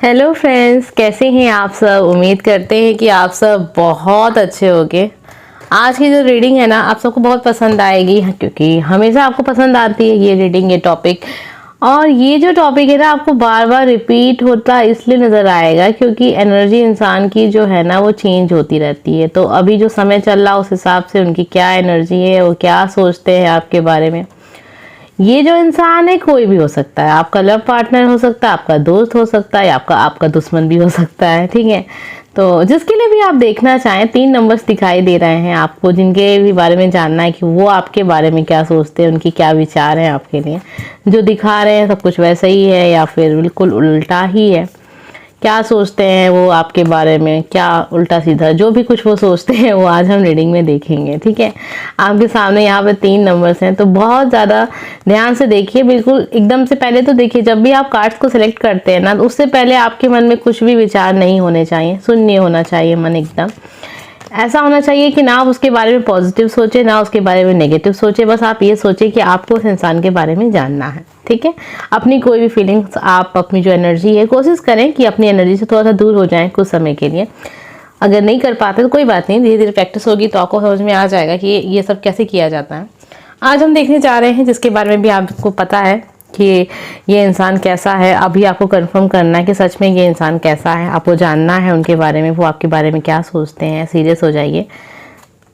Hello friends, कैसे हैं आप सब। उम्मीद करते हैं कि आप सब बहुत अच्छे होंगे। आज की जो रीडिंग है ना, आप सबको बहुत पसंद आएगी क्योंकि हमेशा आपको पसंद आती है ये रीडिंग, ये टॉपिक। और ये जो टॉपिक है ना, आपको बार बार रिपीट होता इसलिए नज़र आएगा क्योंकि एनर्जी इंसान की जो है ना वो चेंज होती रहती है। तो अभी जो समय चल रहा है उस हिसाब से उनकी क्या एनर्जी है, वो क्या सोचते हैं आपके बारे में। ये जो इंसान है कोई भी हो सकता है, आपका लव पार्टनर हो सकता है, आपका दोस्त हो सकता है, आपका दुश्मन भी हो सकता है। ठीक है, तो जिसके लिए भी आप देखना चाहें, 3 नंबर्स दिखाई दे रहे हैं आपको, जिनके भी बारे में जानना है कि वो आपके बारे में क्या सोचते हैं, उनकी क्या विचार हैं आपके लिए। जो दिखा रहे हैं सब कुछ वैसा ही है या फिर बिल्कुल उल्टा ही है, क्या सोचते हैं वो आपके बारे में, क्या उल्टा सीधा जो भी कुछ वो सोचते हैं वो आज हम रीडिंग में देखेंगे। ठीक है, आपके सामने यहाँ पे 3 नंबर्स हैं, तो बहुत ज़्यादा ध्यान से देखिए। बिल्कुल एकदम से पहले तो देखिए, जब भी आप कार्ड्स को सिलेक्ट करते हैं ना, तो उससे पहले आपके मन में कुछ भी विचार नहीं होने चाहिए, शून्य होना चाहिए मन एकदम। ऐसा होना चाहिए कि ना आप उसके बारे में पॉजिटिव सोचे, ना उसके बारे में नेगेटिव सोचे। बस आप ये सोचे कि आपको उस इंसान के बारे में जानना है। ठीक है, अपनी कोई भी फीलिंग्स, आप अपनी जो एनर्जी है, कोशिश करें कि अपनी एनर्जी से थोड़ा सा दूर हो जाएं कुछ समय के लिए। अगर नहीं कर पाते तो कोई बात नहीं, धीरे धीरे प्रैक्टिस होगी तो आपको समझ में आ जाएगा कि ये सब कैसे किया जाता है। आज हम देखने जा रहे हैं जिसके बारे में भी आपको पता है कि ये इंसान कैसा है। अभी आपको कंफर्म करना है कि सच में ये इंसान कैसा है, आपको जानना है उनके बारे में, वो आपके बारे में क्या सोचते हैं। सीरियस हो जाइए,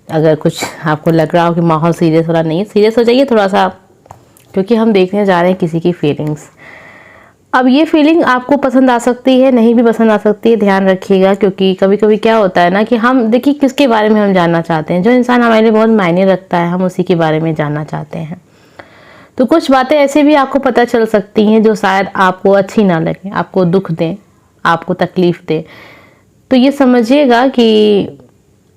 अगर कुछ आपको लग रहा हो कि माहौल सीरियस हो रहा, नहीं सीरियस हो जाइए थोड़ा सा, क्योंकि हम देखने जा रहे हैं किसी की फीलिंग्स। अब ये फीलिंग आपको पसंद आ सकती है, नहीं भी पसंद आ सकती है, ध्यान रखिएगा। क्योंकि कभी कभी क्या होता है ना कि हम देखिए किसके बारे में हम जानना चाहते हैं, जो इंसान हमारे लिए बहुत मायने रखता है हम उसी के बारे में जानना चाहते हैं। तो कुछ बातें ऐसे भी आपको पता चल सकती हैं जो शायद आपको अच्छी ना लगे, आपको दुख दें, आपको तकलीफ दें। तो ये समझिएगा कि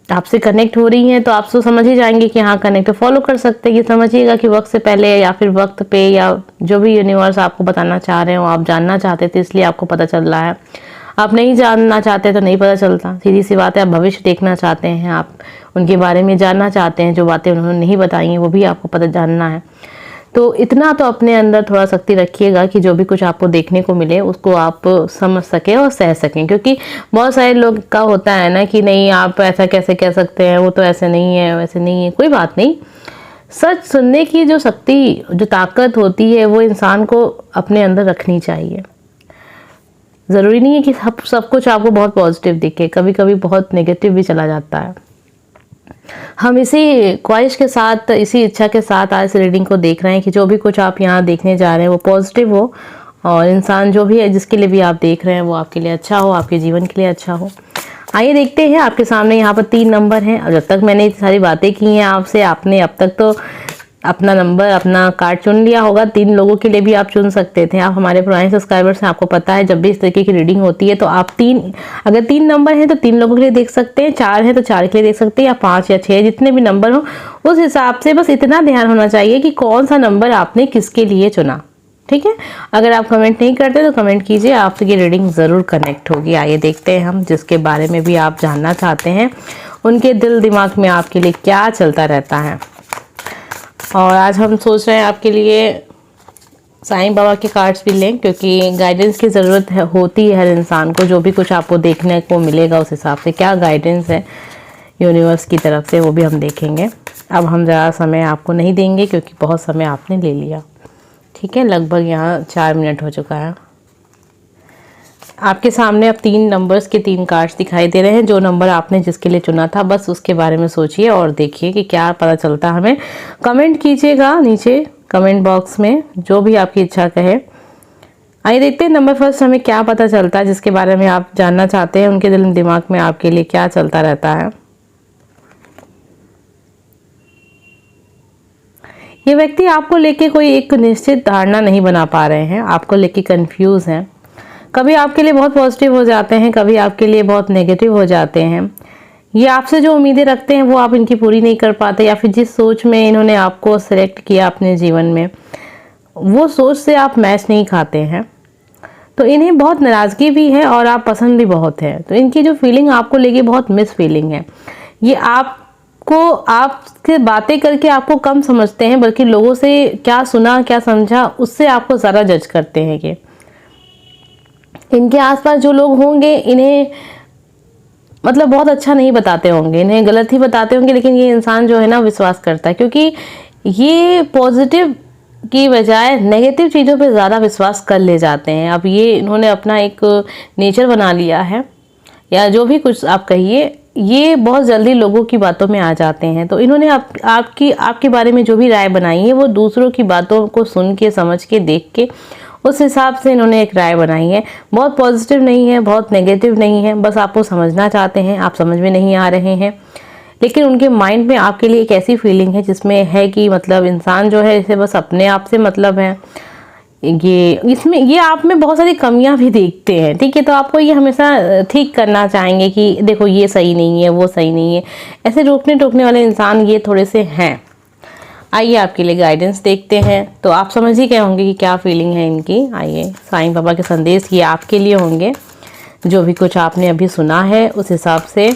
आपसे कनेक्ट हो रही हैं तो आप तो समझ ही जाएंगे कि हाँ कनेक्ट फॉलो कर सकते हैं। ये समझिएगा कि वक्त से पहले या फिर वक्त पे, या जो भी यूनिवर्स आपको बताना चाह रहे हो, आप जानना चाहते थे इसलिए आपको पता चल रहा है। आप नहीं जानना चाहते तो नहीं पता चलता, सीधी सी बात है। आप भविष्य देखना चाहते हैं, आप उनके बारे में जानना चाहते हैं, जो बातें उन्होंने नहीं बताई हैं वो भी आपको पता जानना है। तो इतना तो अपने अंदर थोड़ा शक्ति रखिएगा कि जो भी कुछ आपको देखने को मिले उसको आप समझ सकें और सह सकें। क्योंकि बहुत सारे लोग का होता है ना कि नहीं आप ऐसा कैसे कह सकते हैं, वो तो ऐसे नहीं है, वैसे नहीं है। कोई बात नहीं, सच सुनने की जो शक्ति, जो ताकत होती है वो इंसान को अपने अंदर रखनी चाहिए। ज़रूरी नहीं है कि सब कुछ आपको बहुत पॉजिटिव दिखे, कभी कभी बहुत नेगेटिव भी चला जाता है। हम इसी ख्वाहिश के साथ, इसी इच्छा के साथ आज रीडिंग को देख रहे हैं कि जो भी कुछ आप यहाँ देखने जा रहे हैं वो पॉजिटिव हो, और इंसान जो भी है जिसके लिए भी आप देख रहे हैं वो आपके लिए अच्छा हो, आपके जीवन के लिए अच्छा हो। आइए देखते हैं। आपके सामने यहाँ पर 3 नंबर हैं, और जब तक मैंने सारी बातें की हैं आपसे, आपने अब तक तो अपना नंबर, अपना कार्ड चुन लिया होगा। 3 लोगों के लिए भी आप चुन सकते थे। आप हमारे पुराने सब्सक्राइबर्स हैं, आपको पता है जब भी इस तरीके की रीडिंग होती है तो आप अगर 3 नंबर हैं तो 3 लोगों के लिए देख सकते हैं, 4 हैं तो 4 के लिए देख सकते हैं, या 5 या 6, जितने भी नंबर हो उस हिसाब से। बस इतना ध्यान होना चाहिए कि कौन सा नंबर आपने किसके लिए चुना। ठीक है, अगर आप कमेंट नहीं करते तो कमेंट कीजिए, आपसे ये रीडिंग ज़रूर कनेक्ट होगी। आइए देखते हैं हम जिसके बारे में भी आप जानना चाहते हैं, उनके दिल दिमाग में आपके लिए क्या चलता रहता है। और आज हम सोच रहे हैं आपके लिए साईं बाबा के कार्ड्स भी लें, क्योंकि गाइडेंस की ज़रूरत होती है हर इंसान को। जो भी कुछ आपको देखने को मिलेगा उस हिसाब से क्या गाइडेंस है यूनिवर्स की तरफ से, वो भी हम देखेंगे। अब हम ज़्यादा समय आपको नहीं देंगे क्योंकि बहुत समय आपने ले लिया। ठीक है, लगभग यहाँ 4 मिनट हो चुका है। आपके सामने अब 3 नंबर्स के 3 कार्ड्स दिखाई दे रहे हैं। जो नंबर आपने जिसके लिए चुना था बस उसके बारे में सोचिए और देखिए कि क्या पता चलता हमें। कमेंट कीजिएगा नीचे कमेंट बॉक्स में, जो भी आपकी इच्छा कहे। आइए देखते हैं नंबर फर्स्ट हमें क्या पता चलता है, जिसके बारे में आप जानना चाहते हैं, उनके दिल दिमाग में आपके लिए क्या चलता रहता है। ये व्यक्ति आपको लेके कोई एक निश्चित धारणा नहीं बना पा रहे हैं, आपको लेके कंफ्यूज हैं। कभी आपके लिए बहुत पॉजिटिव हो जाते हैं, कभी आपके लिए बहुत नेगेटिव हो जाते हैं। ये आपसे जो उम्मीदें रखते हैं वो आप इनकी पूरी नहीं कर पाते, या फिर जिस सोच में इन्होंने आपको सेलेक्ट किया अपने जीवन में वो सोच से आप मैच नहीं खाते हैं। तो इन्हें बहुत नाराज़गी भी है और आप पसंद भी बहुत है। तो इनकी जो फीलिंग आपको लेके बहुत मिस फीलिंग है। ये आपके बातें करके आपको कम समझते हैं, बल्कि लोगों से क्या सुना क्या समझा उससे आपको ज़्यादा जज करते हैं। ये इनके आसपास जो लोग होंगे इन्हें मतलब बहुत अच्छा नहीं बताते होंगे, इन्हें गलत ही बताते होंगे, लेकिन ये इंसान जो है ना विश्वास करता है, क्योंकि ये पॉजिटिव की बजाय नेगेटिव चीज़ों पे ज़्यादा विश्वास कर ले जाते हैं। अब ये इन्होंने अपना एक नेचर बना लिया है, या जो भी कुछ आप कहिए, ये बहुत जल्दी लोगों की बातों में आ जाते हैं। तो इन्होंने आपके बारे में जो भी राय बनाई है वो दूसरों की बातों को सुन के, समझ के, देख के उस हिसाब से इन्होंने एक राय बनाई है। बहुत पॉजिटिव नहीं है, बहुत नेगेटिव नहीं है, बस आपको समझना चाहते हैं, आप समझ में नहीं आ रहे हैं। लेकिन उनके माइंड में आपके लिए एक ऐसी फीलिंग है जिसमें है कि मतलब इंसान जो है इसे बस अपने आप से मतलब है, ये आप में बहुत सारी कमियां भी देखते हैं, ठीक है। तो आपको ये हमेशा ठीक करना चाहेंगे कि देखो ये सही नहीं है, वो सही नहीं है। ऐसे रोकने टोकने वाले इंसान ये थोड़े से हैं। आइए आपके लिए गाइडेंस देखते हैं। तो आप समझ ही गए होंगे कि क्या फीलिंग है इनकी। आइए, साईं बाबा के संदेश ये आपके लिए होंगे, जो भी कुछ आपने अभी सुना है उस हिसाब से।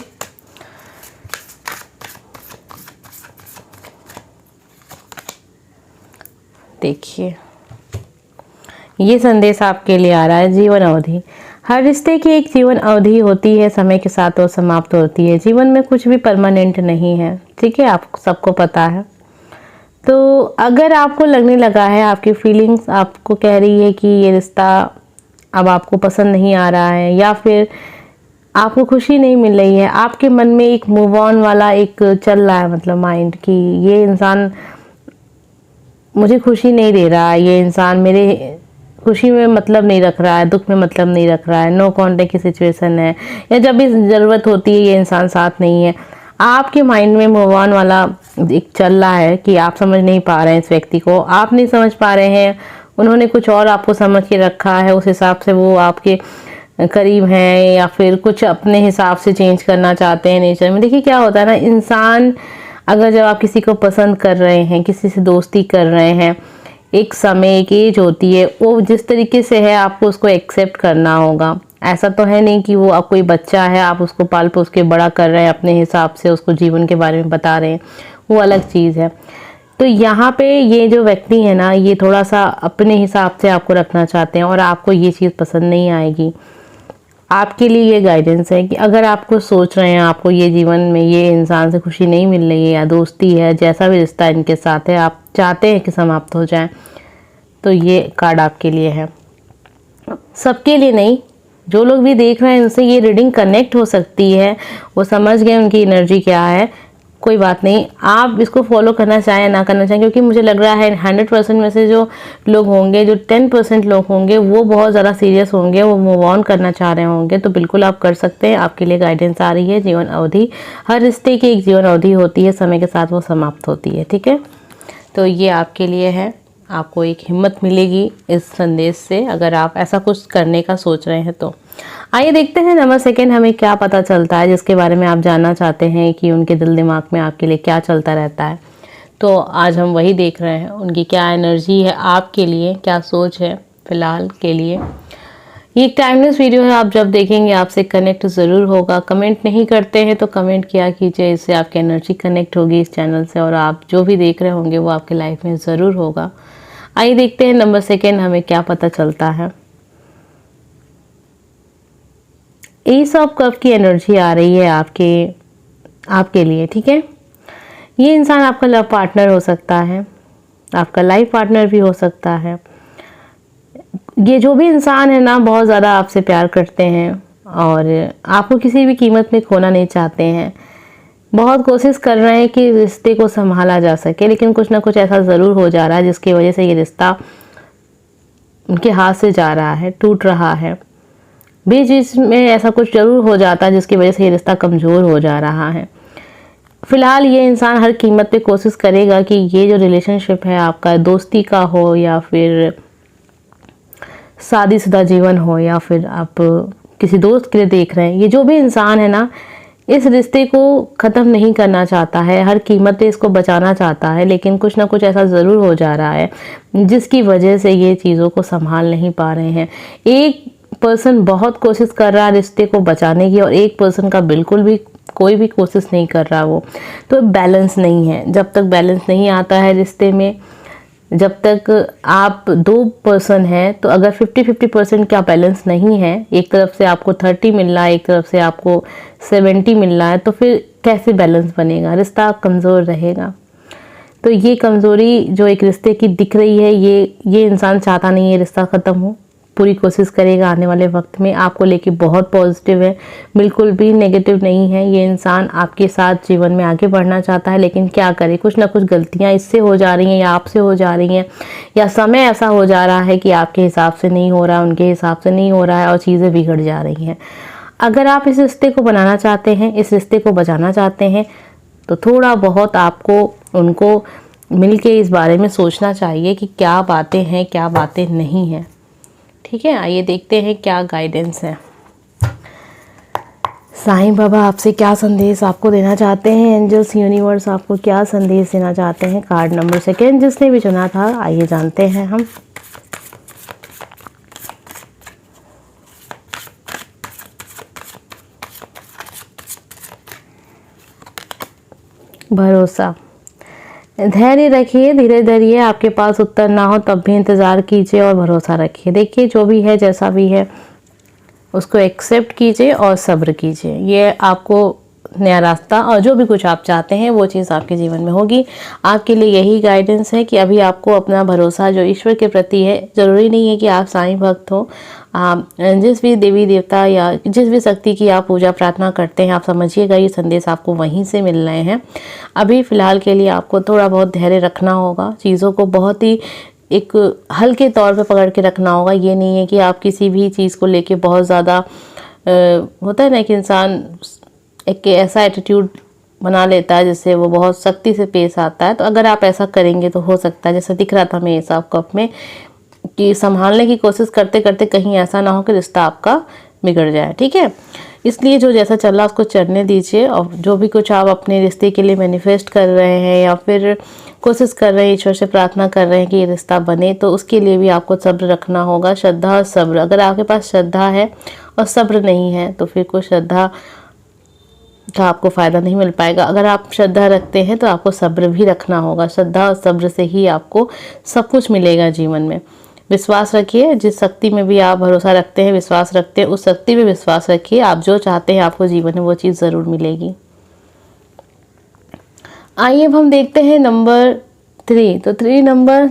देखिए, ये संदेश आपके लिए आ रहा है। जीवन अवधि, हर रिश्ते की एक जीवन अवधि होती है, समय के साथ वो समाप्त होती है। जीवन में कुछ भी परमानेंट नहीं है, ठीक है, आप सबको पता है। तो अगर आपको लगने लगा है, आपकी फीलिंग्स आपको कह रही है कि ये रिश्ता अब आपको पसंद नहीं आ रहा है, या फिर आपको खुशी नहीं मिल रही है, आपके मन में एक मूव ऑन वाला एक चल रहा है, मतलब माइंड की ये इंसान मुझे खुशी नहीं दे रहा है, ये इंसान मेरे खुशी में मतलब नहीं रख रहा है, दुख में मतलब नहीं रख रहा है, नो कॉन्टेक्ट की सिचुएशन है, या जब भी ज़रूरत होती है ये इंसान साथ नहीं है। आपके माइंड में मूव ऑन वाला एक चल रहा है कि आप समझ नहीं पा रहे हैं इस व्यक्ति को, आप नहीं समझ पा रहे हैं, उन्होंने कुछ और आपको समझ के रखा है, उस हिसाब से वो आपके करीब हैं, या फिर कुछ अपने हिसाब से चेंज करना चाहते हैं नेचर में। देखिए क्या होता है ना, इंसान अगर जब आप किसी को पसंद कर रहे हैं, किसी से दोस्ती कर रहे हैं, एक समय एक एज होती है, वो जिस तरीके से है आपको उसको एक्सेप्ट करना होगा। ऐसा तो है नहीं कि वो आप कोई बच्चा है, आप उसको पाल पोस के बड़ा कर रहे हैं, अपने हिसाब से उसको जीवन के बारे में बता रहे हैं, वो अलग चीज़ है। तो यहाँ पे ये जो व्यक्ति है ना, ये थोड़ा सा अपने हिसाब से आपको रखना चाहते हैं, और आपको ये चीज़ पसंद नहीं आएगी। आपके लिए ये गाइडेंस है कि अगर आपको सोच रहे हैं, आपको ये जीवन में ये इंसान से खुशी नहीं मिल रही है, या दोस्ती है, जैसा भी रिश्ता इनके साथ है, आप चाहते हैं कि समाप्त हो जाए, तो ये कार्ड आपके लिए है। सबके लिए नहीं, जो लोग भी देख रहे हैं उनसे ये रीडिंग कनेक्ट हो सकती है, वो समझ गए उनकी एनर्जी क्या है, कोई बात नहीं। आप इसको फॉलो करना चाहें ना करना चाहें, क्योंकि मुझे लग रहा है 100% में से जो लोग होंगे, जो 10% लोग होंगे, वो बहुत ज़्यादा सीरियस होंगे, वो मूव ऑन करना चाह रहे होंगे। तो बिल्कुल आप कर सकते हैं, आपके लिए गाइडेंस आ रही है। जीवन अवधि, हर रिश्ते की एक जीवन अवधि होती है, समय के साथ वो समाप्त होती है, ठीक है। तो ये आपके लिए है, आपको एक हिम्मत मिलेगी इस संदेश से, अगर आप ऐसा कुछ करने का सोच रहे हैं तो। आइए देखते हैं नंबर सेकंड हमें क्या पता चलता है, जिसके बारे में आप जानना चाहते हैं कि उनके दिल दिमाग में आपके लिए क्या चलता रहता है। तो आज हम वही देख रहे हैं, उनकी क्या एनर्जी है आपके लिए, क्या सोच है फिलहाल के लिए। ये एक टाइमलेस वीडियो है, आप जब देखेंगे आपसे कनेक्ट ज़रूर होगा। कमेंट नहीं करते हैं तो कमेंट किया कीजिए, इससे आपकी एनर्जी कनेक्ट होगी इस चैनल से, और आप जो भी देख रहे होंगे वो आपके लाइफ में ज़रूर होगा। आइए देखते हैं नंबर सेकंड हमें क्या पता चलता है। एस ऑफ कप की एनर्जी आ रही है आपके लिए, ठीक है। ये इंसान आपका लव पार्टनर हो सकता है, आपका लाइफ पार्टनर भी हो सकता है। ये जो भी इंसान है ना, बहुत ज़्यादा आपसे प्यार करते हैं और आपको किसी भी कीमत में खोना नहीं चाहते हैं। बहुत कोशिश कर रहे हैं कि रिश्ते को संभाला जा सके, लेकिन कुछ ना कुछ ऐसा ज़रूर हो जा रहा है जिसकी वजह से ये रिश्ता उनके हाथ से जा रहा है, टूट रहा है। बीच बीच में ऐसा कुछ जरूर हो जाता है जिसकी वजह से ये रिश्ता कमज़ोर हो जा रहा है। फिलहाल ये इंसान हर कीमत पे कोशिश करेगा कि ये जो रिलेशनशिप है आपका, दोस्ती का हो या फिर शादीशुदा जीवन हो, या फिर आप किसी दोस्त के लिए देख रहे हैं, ये जो भी इंसान है ना, इस रिश्ते को ख़त्म नहीं करना चाहता है, हर कीमत पे इसको बचाना चाहता है, लेकिन कुछ ना कुछ ऐसा ज़रूर हो जा रहा है जिसकी वजह से ये चीज़ों को संभाल नहीं पा रहे हैं। एक पर्सन बहुत कोशिश कर रहा है रिश्ते को बचाने की, और एक पर्सन का बिल्कुल भी कोई भी कोशिश नहीं कर रहा वो। तो बैलेंस नहीं है, जब तक बैलेंस नहीं आता है रिश्ते में, जब तक आप 2 पर्सन हैं तो अगर 50-50% का बैलेंस नहीं है, एक तरफ से आपको 30 मिल रहा है, एक तरफ से आपको 70 मिल रहा है, तो फिर कैसे बैलेंस बनेगा? रिश्ता कमज़ोर रहेगा। तो ये कमज़ोरी जो एक रिश्ते की दिख रही है, ये इंसान चाहता नहीं है रिश्ता ख़त्म हो, पूरी कोशिश करेगा आने वाले वक्त में। आपको लेके बहुत पॉजिटिव है, बिल्कुल भी नेगेटिव नहीं है। ये इंसान आपके साथ जीवन में आगे बढ़ना चाहता है, लेकिन क्या करे, कुछ ना कुछ गलतियां इससे हो जा रही हैं या आपसे हो जा रही हैं, या समय ऐसा हो जा रहा है कि आपके हिसाब से नहीं हो रहा, उनके हिसाब से नहीं हो रहा है और चीज़ें बिगड़ जा रही हैं। अगर आप इस रिश्ते को बनाना चाहते हैं, इस रिश्ते को बचाना चाहते हैं, तो थोड़ा बहुत आपको उनको मिलके इस बारे में सोचना चाहिए कि क्या बातें हैं, क्या बातें नहीं हैं। ठीक है, आइए देखते हैं क्या गाइडेंस है। साईं बाबा आपसे क्या संदेश आपको देना चाहते हैं, एंजल्स यूनिवर्स आपको क्या संदेश देना चाहते हैं। कार्ड नंबर 2 जिसने भी चुना था, आइए जानते हैं हम। भरोसा, धैर्य रखिए, धीरे धीरे, आपके पास उत्तर ना हो तब भी इंतज़ार कीजिए और भरोसा रखिए। देखिए जो भी है, जैसा भी है, उसको एक्सेप्ट कीजिए और सब्र कीजिए। ये आपको नया रास्ता और जो भी कुछ आप चाहते हैं वो चीज़ आपके जीवन में होगी। आपके लिए यही गाइडेंस है कि अभी आपको अपना भरोसा जो ईश्वर के प्रति है, ज़रूरी नहीं है कि आप साईं भक्त हो, आप जिस भी देवी देवता या जिस भी शक्ति की आप पूजा प्रार्थना करते हैं, आप समझिएगा ये संदेश आपको वहीं से मिल रहे हैं। अभी फ़िलहाल के लिए आपको थोड़ा बहुत धैर्य रखना होगा, चीज़ों को बहुत ही एक हल्के तौर पे पकड़ के रखना होगा। ये नहीं है कि आप किसी भी चीज़ को लेके बहुत ज़्यादा होता है ना कि इंसान एक ऐसा एटीट्यूड बना लेता है जिससे वो बहुत सख्ती से पेश आता है। तो अगर आप ऐसा करेंगे तो हो सकता है, जैसा दिख रहा था मेरे हिसाब कप में, कि संभालने की कोशिश करते करते कहीं ऐसा ना हो कि रिश्ता आपका बिगड़ जाए। ठीक है, इसलिए जो जैसा चल रहा है उसको चलने दीजिए, और जो भी कुछ आप अपने रिश्ते के लिए मैनिफेस्ट कर रहे हैं या फिर कोशिश कर रहे हैं, ईश्वर से प्रार्थना कर रहे हैं कि ये रिश्ता बने, तो उसके लिए भी आपको सब्र रखना होगा, श्रद्धा और सब्र। अगर आपके पास श्रद्धा है और सब्र नहीं है तो फिर कोई श्रद्धा का आपको फ़ायदा नहीं मिल पाएगा। अगर आप श्रद्धा रखते हैं तो आपको सब्र भी रखना होगा। श्रद्धा और सब्र से ही आपको सब कुछ मिलेगा जीवन में। विश्वास रखिए, जिस शक्ति में भी आप भरोसा रखते हैं, विश्वास रखते हैं, उस शक्ति में विश्वास रखिए। आप जो चाहते हैं आपको जीवन में वो चीज़ ज़रूर मिलेगी। आइए अब हम देखते हैं नंबर 3। तो 3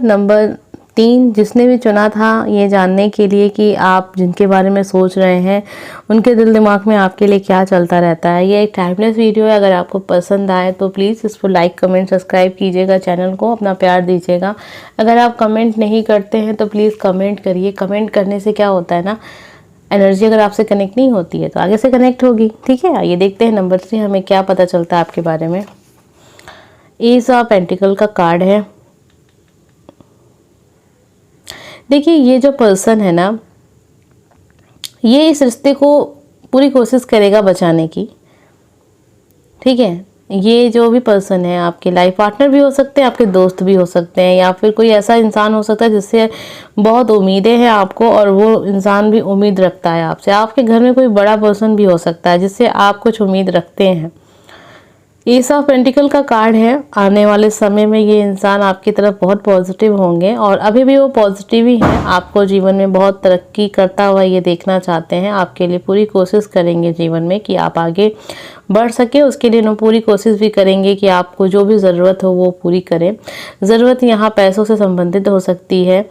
नंबर 3 जिसने भी चुना था, ये जानने के लिए कि आप जिनके बारे में सोच रहे हैं उनके दिल दिमाग में आपके लिए क्या चलता रहता है। ये एक टाइमलेस वीडियो है। अगर आपको पसंद आए तो प्लीज़ इसको लाइक कमेंट सब्सक्राइब कीजिएगा, चैनल को अपना प्यार दीजिएगा। अगर आप कमेंट नहीं करते हैं तो प्लीज़ कमेंट करिए। कमेंट करने से क्या होता है ना, एनर्जी अगर आपसे कनेक्ट नहीं होती है तो आगे से कनेक्ट होगी। ठीक है, आइए देखते हैं नंबर 3 हमें क्या पता चलता है आपके बारे में। एस ऑफ पेंटिकल का कार्ड है। देखिए ये जो पर्सन है ना, ये इस रिश्ते को पूरी कोशिश करेगा बचाने की। ठीक है, ये जो भी पर्सन है आपके लाइफ पार्टनर भी हो सकते हैं, आपके दोस्त भी हो सकते हैं, या फिर कोई ऐसा इंसान हो सकता है जिससे बहुत उम्मीदें हैं आपको और वो इंसान भी उम्मीद रखता है आपसे। आपके घर में कोई बड़ा पर्सन भी हो सकता है जिससे आप कुछ उम्मीद रखते हैं। एस ऑफ पेंटिकल का कार्ड है। आने वाले समय में ये इंसान आपकी तरफ बहुत पॉजिटिव होंगे और अभी भी वो पॉजिटिव ही हैं। आपको जीवन में बहुत तरक्की करता हुआ ये देखना चाहते हैं। आपके लिए पूरी कोशिश करेंगे जीवन में कि आप आगे बढ़ सके। उसके लिए वो पूरी कोशिश भी करेंगे कि आपको जो भी ज़रूरत हो वो पूरी करें। ज़रूरत यहाँ पैसों से संबंधित हो सकती है,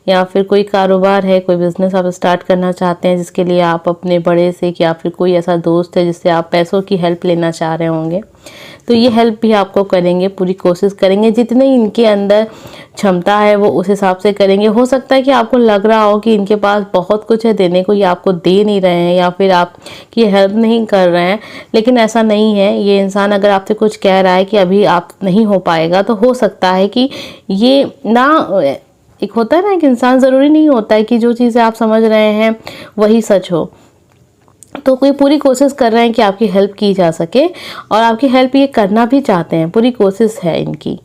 या फिर कोई कारोबार है, कोई बिजनेस आप स्टार्ट करना चाहते हैं जिसके लिए आप अपने बड़े से, या फिर कोई ऐसा दोस्त है जिससे आप पैसों की हेल्प लेना चाह रहे होंगे, तो ये हेल्प भी आपको करेंगे, पूरी कोशिश करेंगे। जितनी इनके अंदर क्षमता है वो उस हिसाब से करेंगे। हो सकता है कि आपको लग रहा हो कि इनके पास बहुत कुछ है देने को, ये आपको दे नहीं रहे हैं या फिर आपकी हेल्प नहीं कर रहे हैं, लेकिन ऐसा नहीं है। ये इंसान अगर आपसे कुछ कह रहा है कि अभी आप नहीं हो पाएगा, तो हो सकता है कि ये ना, एक होता है ना कि इंसान, ज़रूरी नहीं होता है कि जो चीज़ें आप समझ रहे हैं वही सच हो। तो कोई पूरी कोशिश कर रहे हैं कि आपकी हेल्प की जा सके और आपकी हेल्प ये करना भी चाहते हैं, पूरी कोशिश है इनकी।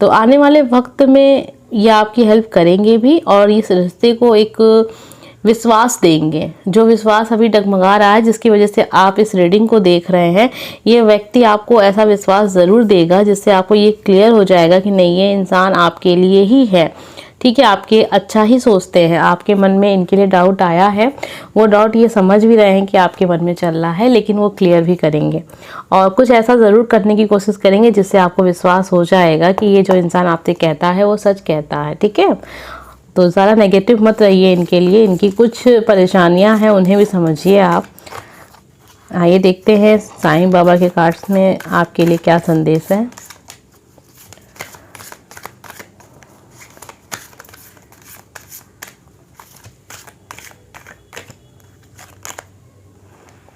तो आने वाले वक्त में ये आपकी हेल्प करेंगे भी और इस रिश्ते को एक विश्वास देंगे। जो विश्वास अभी डगमगा रहा है, जिसकी वजह से आप इस रीडिंग को देख रहे हैं, ये व्यक्ति आपको ऐसा विश्वास ज़रूर देगा जिससे आपको ये क्लियर हो जाएगा कि नहीं, ये इंसान आपके लिए ही है। ठीक है, आपके अच्छा ही सोचते हैं। आपके मन में इनके लिए डाउट आया है, वो डाउट ये समझ भी रहे हैं कि आपके मन में चल रहा है, लेकिन वो क्लियर भी करेंगे और कुछ ऐसा ज़रूर करने की कोशिश करेंगे जिससे आपको विश्वास हो जाएगा कि ये जो इंसान आपसे कहता है वो सच कहता है। ठीक है, तो ज़्यादा नेगेटिव मत रहिए इनके लिए। इनकी कुछ परेशानियां हैं, उन्हें भी समझिए आप। आइए देखते हैं साईं बाबा के कार्ड्स में आपके लिए क्या संदेश है।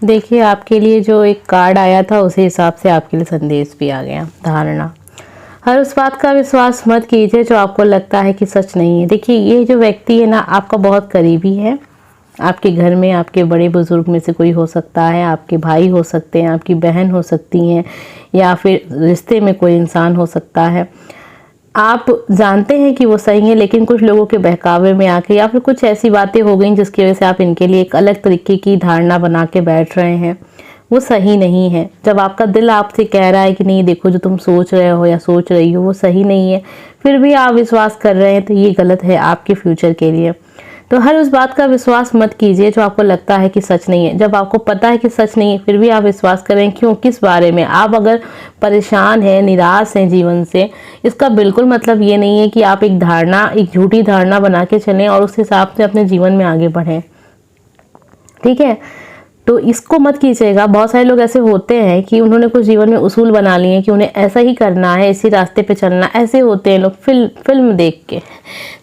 देखिए, आपके लिए जो एक कार्ड आया था उसी हिसाब से आपके लिए संदेश भी आ गया। धारणा, हर उस बात का विश्वास मत कीजिए जो आपको लगता है कि सच नहीं है। देखिए, ये जो व्यक्ति है ना, आपका बहुत करीबी है। आपके घर में आपके बड़े बुजुर्ग में से कोई हो सकता है, आपके भाई हो सकते हैं, आपकी बहन हो सकती हैं, या फिर रिश्ते में कोई इंसान हो सकता है। आप जानते हैं कि वो सही है, लेकिन कुछ लोगों के बहकावे में आके या फिर कुछ ऐसी बातें हो गई जिसकी वजह से आप इनके लिए एक अलग तरीके की धारणा बना के बैठ रहे हैं। वो सही नहीं है। जब आपका दिल आपसे कह रहा है कि नहीं, देखो जो तुम सोच रहे हो या सोच रही हो वो सही नहीं है, फिर भी आप विश्वास कर रहे हैं, तो ये गलत है आपके फ्यूचर के लिए। तो हर उस बात का विश्वास मत कीजिए जो आपको लगता है कि सच नहीं है। जब आपको पता है कि सच नहीं है, फिर भी आप विश्वास करें। क्यों? किस बारे में? आप अगर परेशान हैं, निराश हैं जीवन से, इसका बिल्कुल मतलब ये नहीं है कि आप एक धारणा, एक झूठी धारणा बना के चलें और उस हिसाब से अपने जीवन में आगे बढ़ें। ठीक है, तो इसको मत कीजिएगा। बहुत सारे लोग ऐसे होते हैं कि उन्होंने कुछ जीवन में उसूल बना लिए हैं कि उन्हें ऐसा ही करना है, इसी रास्ते पे चलना। ऐसे होते हैं लोग फिल्म देख के।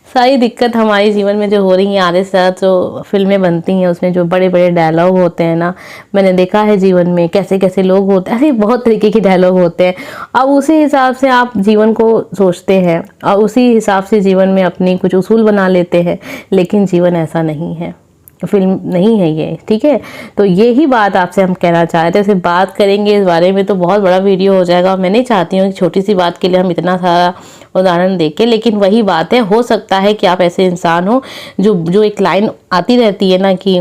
सारी दिक्कत हमारे जीवन में जो हो रही है, आधे से ज़्यादा जो फिल्में बनती हैं उसमें जो बड़े बड़े डायलॉग होते हैं ना, मैंने देखा है जीवन में कैसे कैसे लोग होते हैं, ऐसे बहुत तरीके के डायलॉग होते हैं। अब उसी हिसाब से आप जीवन को सोचते हैं और उसी हिसाब से जीवन में अपनी कुछ उसूल बना लेते हैं, लेकिन जीवन ऐसा नहीं है, फिल्म नहीं है ये। ठीक है, तो यही बात आपसे हम कहना चाह रहे थे। वैसे बात करेंगे इस बारे में तो बहुत बड़ा वीडियो हो जाएगा, मैं नहीं चाहती हूँ कि छोटी सी बात के लिए हम इतना सारा उदाहरण देके, लेकिन वही बात है, हो सकता है कि आप ऐसे इंसान हो जो एक लाइन आती रहती है ना कि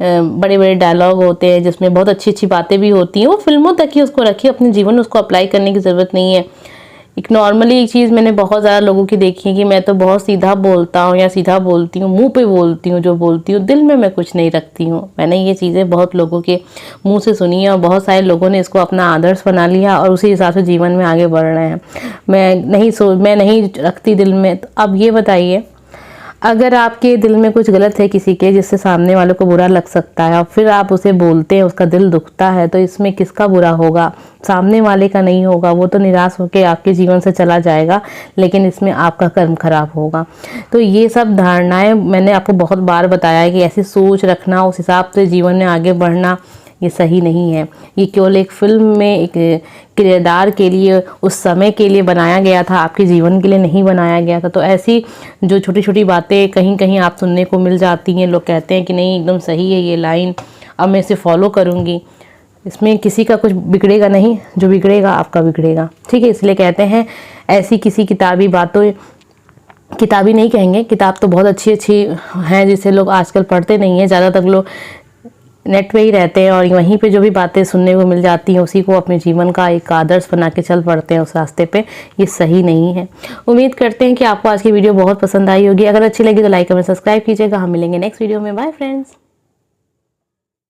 बड़े बड़े डायलॉग होते हैं जिसमें बहुत अच्छी अच्छी बातें भी होती हैं, वो फिल्मों तक ही उसको रखिए, अपने जीवन में उसको अप्लाई करने की ज़रूरत नहीं है। एक नॉर्मली एक चीज़ मैंने बहुत ज़्यादा लोगों की देखी है कि मैं तो बहुत सीधा बोलता हूँ या सीधा बोलती हूँ, मुंह पे बोलती हूँ, जो बोलती हूँ दिल में मैं कुछ नहीं रखती हूँ। मैंने ये चीज़ें बहुत लोगों के मुंह से सुनी है और बहुत सारे लोगों ने इसको अपना आदर्श बना लिया और उसी हिसाब से जीवन में आगे बढ़ रहे हैं। मैं नहीं रखती दिल में। तो अब ये बताइए, अगर आपके दिल में कुछ गलत है किसी के, जिससे सामने वालों को बुरा लग सकता है, और फिर आप उसे बोलते हैं, उसका दिल दुखता है, तो इसमें किसका बुरा होगा? सामने वाले का नहीं होगा। वो तो निराश होकर आपके जीवन से चला जाएगा, लेकिन इसमें आपका कर्म खराब होगा। तो ये सब धारणाएं मैंने आपको बहुत बार बताया है कि ऐसी सोच रखना, उस हिसाब से जीवन में आगे बढ़ना, ये सही नहीं है। ये केवल एक फिल्म में एक किरदार के लिए, उस समय के लिए बनाया गया था, आपके जीवन के लिए नहीं बनाया गया था। तो ऐसी जो छोटी छोटी बातें कहीं कहीं आप सुनने को मिल जाती हैं, लोग कहते हैं कि नहीं एकदम सही है ये लाइन, अब मैं इसे फॉलो करूँगी, इसमें किसी का कुछ बिगड़ेगा नहीं, जो बिगड़ेगा आपका बिगड़ेगा। ठीक है, इसलिए कहते हैं ऐसी किसी किताबी बातों, किताबी नहीं कहेंगे, किताब तो बहुत अच्छी अच्छी हैं जिसे लोग आजकल पढ़ते नहीं हैं, ज़्यादातर लोग नेट पे ही रहते हैं और वहीं पे जो भी बातें सुनने को मिल जाती हैं उसी को अपने जीवन का एक आदर्श बना के चल पड़ते हैं उस रास्ते पे। ये सही नहीं है। उम्मीद करते हैं कि आपको आज की वीडियो बहुत पसंद आई होगी। अगर अच्छी लगी तो लाइक कमेंट सब्सक्राइब कीजिएगा। हम मिलेंगे नेक्स्ट वीडियो में। Bye friends.